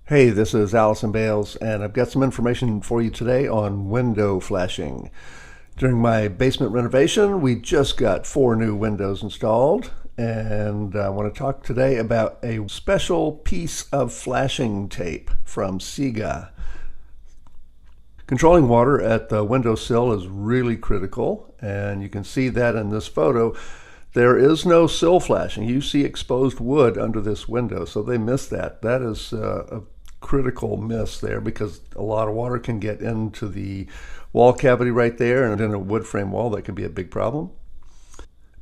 Hey, this is Allison Bales, and I've got some information for you today on window flashing. During my basement renovation, we just got 4 new windows installed, and I want to talk today about a special piece of flashing tape from Siga. Controlling water at the windowsill is really critical, and you can see that in this photo. There is no sill flashing. You see exposed wood under this window, so they missed that. That is a critical miss there because a lot of water can get into the wall cavity right there, and in a wood frame wall that can be a big problem.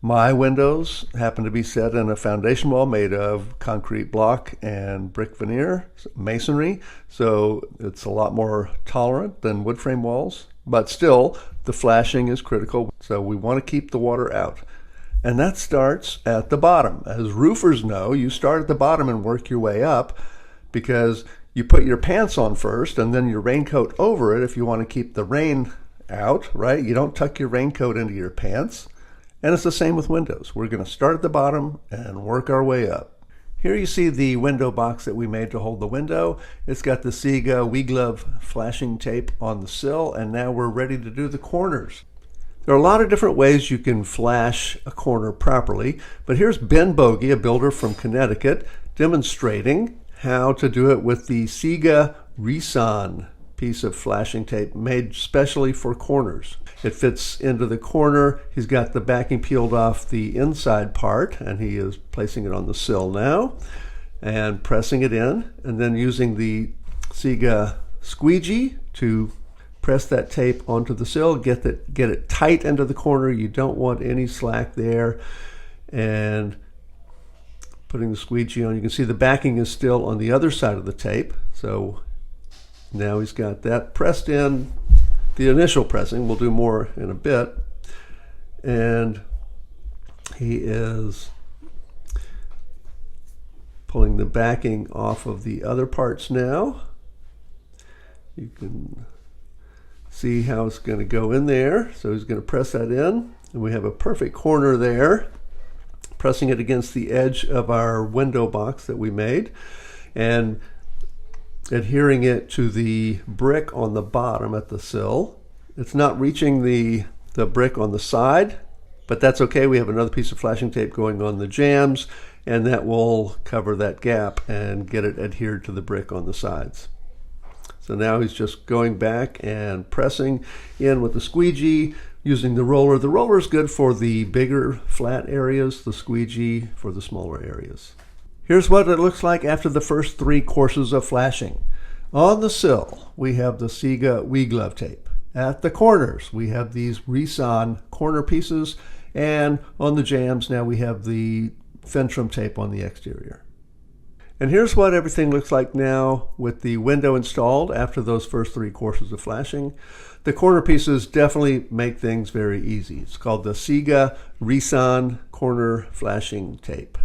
My windows happen to be set in a foundation wall made of concrete block and brick veneer masonry, so it's a lot more tolerant than wood frame walls, but still the flashing is critical, so we want to keep the water out. And that starts at the bottom. As roofers know, you start at the bottom and work your way up, because you put your pants on first and then your raincoat over it if you want to keep the rain out, right? You don't tuck your raincoat into your pants. And it's the same with windows. We're going to start at the bottom and work our way up. Here you see the window box that we made to hold the window. It's got the Siga Wee Glove flashing tape on the sill, and now we're ready to do the corners. There are a lot of different ways you can flash a corner properly, but here's Ben Bogey, a builder from Connecticut, demonstrating how to do it with the Siga Reson piece of flashing tape made specially for corners. It fits into the corner. He's got the backing peeled off the inside part, and he is placing it on the sill now and pressing it in, and then using the Siga squeegee to press that tape onto the sill, get it tight into the corner. You don't want any slack there. And putting the squeegee on, you can see the backing is still on the other side of the tape. So now he's got that pressed in. The initial pressing, we'll do more in a bit. And he is pulling the backing off of the other parts now. You can see how it's going to go in there. So he's going to press that in, and we have a perfect corner there, pressing it against the edge of our window box that we made and adhering it to the brick on the bottom at the sill. It's not reaching the brick on the side, but that's okay. We have another piece of flashing tape going on the jambs, and that will cover that gap and get it adhered to the brick on the sides. So now he's just going back and pressing in with the squeegee, using the roller. The roller is good for the bigger flat areas, the squeegee for the smaller areas. Here's what it looks like after the first 3 courses of flashing. On the sill, we have the Siga Wee Glove tape. At the corners, we have these Reson corner pieces, and on the jambs now we have the Fentrum tape on the exterior. And here's what everything looks like now with the window installed after those first 3 courses of flashing. The corner pieces definitely make things very easy. It's called the Siga Reson Corner Flashing Tape.